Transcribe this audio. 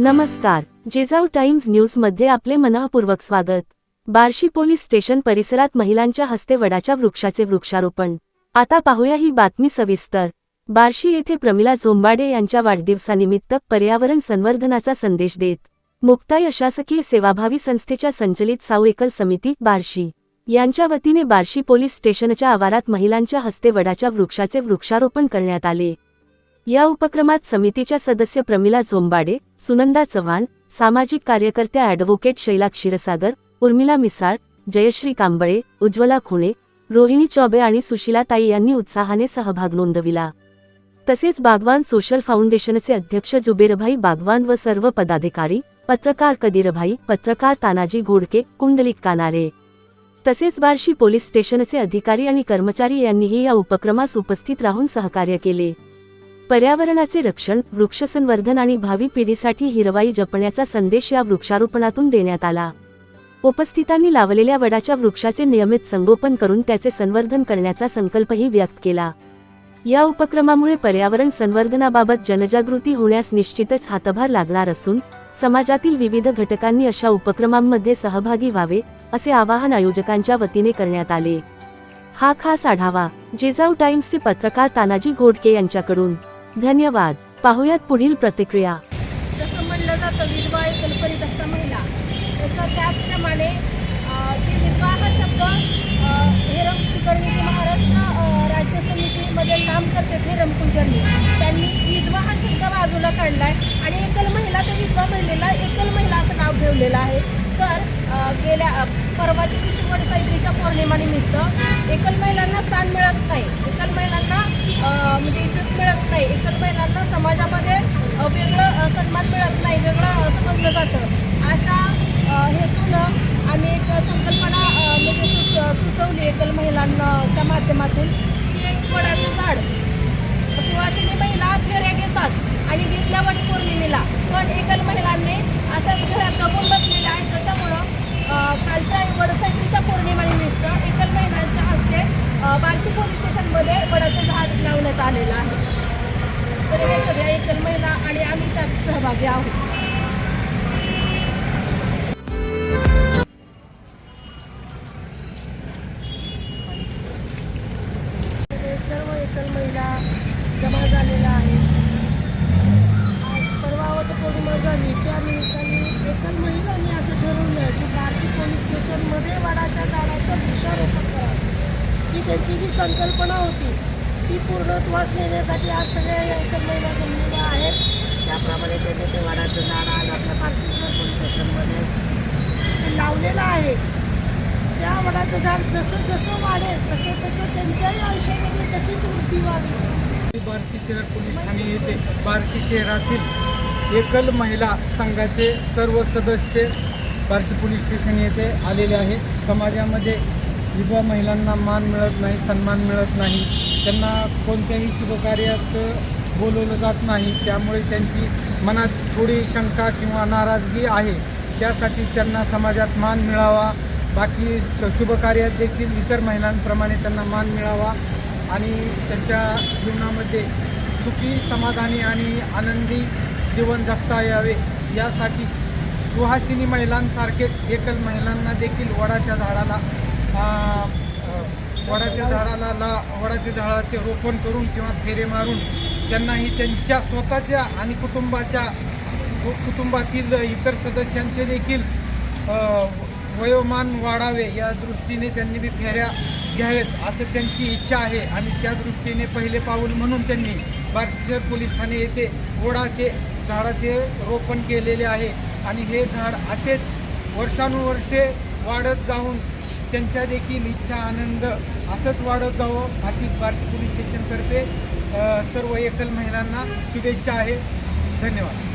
नमस्कार, Jijau times news मध्ये आपले मनःपूर्वक स्वागत। बार्शी पोलीस स्टेशन परिसरात महिलांच्या हस्ते वडाच्या वृक्षाचे वृक्षारोपण। आता पाहूया ही बातमी सविस्तर। बार्शी येथे प्रमिला झोंबाडे यांच्या वाढदिवसानिमित्त पर्यावरण संवर्धनाचा संदेश देत मुक्ताई अशासकीय सेवाभावी संस्थेच्या संचलित साऊ एकल समिती बार्शी यांच्या वतीने बार्शी पोलीस स्टेशनच्या आवारात महिलांच्या हस्ते वडाच्या वृक्षाचे वृक्षारोपण करण्यात आले। या उपक्रमात समितीच्या सदस्य प्रमिला झोंबाडे, सुनंदा चव्हाण, सामाजिक कार्यकर्त्या ॲडव्होकेट शैला क्षीरसागर, उर्मिला मिसाळ, जयश्री कांबळे, उज्ज्वला खुणे, रोहिणी चौबे आणि सुशीला ताई यांनी उत्साहाने सहभाग नोंदविला। तसेच बागवान सोशल फाउंडेशनचे अध्यक्ष जुबेरभाई बागवान व सर्व पदाधिकारी, पत्रकार कदीरभाई, पत्रकार तानाजी घोडके, कुंडलिक कानारे तसेच बार्शी पोलीस स्टेशनचे अधिकारी आणि कर्मचारी यांनीही या उपक्रमास उपस्थित राहून सहकार्य केले। पर्यावरणाचे रक्षण, वृक्षसंवर्धन आणि भावी पिढीसाठी हिरवाई जपण्याचा संदेश या वृक्षारोपणातून देण्यात आला। उपस्थितांनी लावलेल्या वडाच्या वृक्षाचे नियमित संगोपन करून त्याचे संवर्धन करण्याचा संकल्पही व्यक्त केला। या उपक्रमामुळे पर्यावरण संवर्धनाबाबत जनजागृती होण्यास निश्चितच हातभार लागणार असून समाजातील विविध घटकांनी अशा उपक्रमांमध्ये सहभागी व्हावे असे आवाहन आयोजकांच्या वतीने करण्यात आले। हा खास आढावा जिजाऊ टाइम्सचे पत्रकार तानाजी घोडके यांच्याकडून। धन्यवाद। पाहुयात पुढील प्रतिक्रिया। जसं म्हणलं जातं विधवा कल्पनित असता महिला, तसं त्याचप्रमाणे जे विधवा हा शब्द हेरम कुलकर्णी महाराष्ट्र राज्य समितीमध्ये काम करते हेरम कुलकर्णी, त्यांनी विधवा हा शब्द बाजूला काढलाय आणि एकल महिला ते विधवा महिलेला एकल महिला असं नाव ठेवलेलं आहे। तर गेल्या परवाच्या दिवशी वडसावित्रीच्या पौर्णिमानिमित्त एकल महिलांना स्थान मिळत नाही, एकल महिलांना म्हणजे इज्जत मिळत नाही, एकल महिलांना समाजामध्ये वेगळं सन्मान मिळत नाही, वेगळं समजलं जातं। अशा हेतूनं आम्ही एक संकल्पना म्हणजे सुचवली एकल महिलांच्या माध्यमातून की एक वडाचं झाड, सुवासिनी महिला फेऱ्या घेतात आणि घेतल्या वटपौर्णिमेला, पण एकल महिलांनी अशाच घरात दबून बसलेल्या आहेत। त्याच्यामुळं कालच्या वडसावित्रीच्या पौर्णिमेनिमित्त एकल महिलांच्या हस्ते बार्शी पोलीस स्टेशनमध्ये वडाचं झाड लावण्यात आलेलं आहे। तर हे सगळ्या एकल महिला आणि आम्ही त्यात सहभागी आहोत। सर्व एकल महिला जमा झालेल्या आहेत। परवा वटपौर्णिमा झाली, त्या निमित्ताने एकल महिलांनी असं ठरवलं की बार्शी पोलीस स्टेशनमध्ये वडाच्या झाडाचं वृक्षारोपण करावं। ही त्यांची जी संकल्पना होती ती पूर्णत्वास नेण्यासाठी आज सगळ्या एकल महिला जमलेल्या आहेत। त्याप्रमाणे त्यांनी ते वडाचं झाड आज आपल्या बार्शी शहर पोलीस स्टेशनमध्ये लावलेलं आहे। त्या वडाचं झाड जसं जसं वाढेल तसं तसं त्यांच्याही आयुष्यामध्ये तशीच वृद्धी व्हावी। बार्शी शहर पोलीस ठाणे येथे बार्शी शहरातील एकल महिला संघाचे सर्व सदस्य बार्शी पोलीस स्टेशन येथे आलेले आहेत। समाजामध्ये विधवा महिलांना मान मिळत नाही, सन्मान मिळत नाही, त्यांना कोणत्याही शुभकार्यात बोलवलं जात नाही, त्यामुळे त्यांची मनात थोडी शंका किंवा नाराजगी आहे। त्यासाठी त्यांना समाजात मान मिळावा, बाकी शुभकार्यात देखील इतर महिलांप्रमाणे त्यांना मान मिळावा आणि त्यांच्या जीवनामध्ये सुखी, समाधानी आणि आनंदी जीवन जगता यावे यासाठी सुहासिनी महिलांसारखेच एकल महिलांना देखील वडाच्या झाडाचे रोपण करून किंवा फेरे मारून त्यांनाही त्यांच्या स्वतःच्या आणि कुटुंबातील इतर सदस्यांचे देखील वयोमान वाढावे या दृष्टीने त्यांनी बी फेऱ्या घ्यावेत असं त्यांची इच्छा आहे आणि त्या दृष्टीने पहिले पाऊल म्हणून त्यांनी बार्शी शहर पोलीस ठाणे येथे वडाचे झाडाचे रोपण केलेले आहे आणि हे झाड असेच वर्षानुवर्षे वाढत जाऊन त्यांच्या देखील इच्छा, आनंद असंच वाढत जावं अशी बार्शी पोलीस स्टेशनतर्फे सर्व एकल महिलांना शुभेच्छा आहे। धन्यवाद।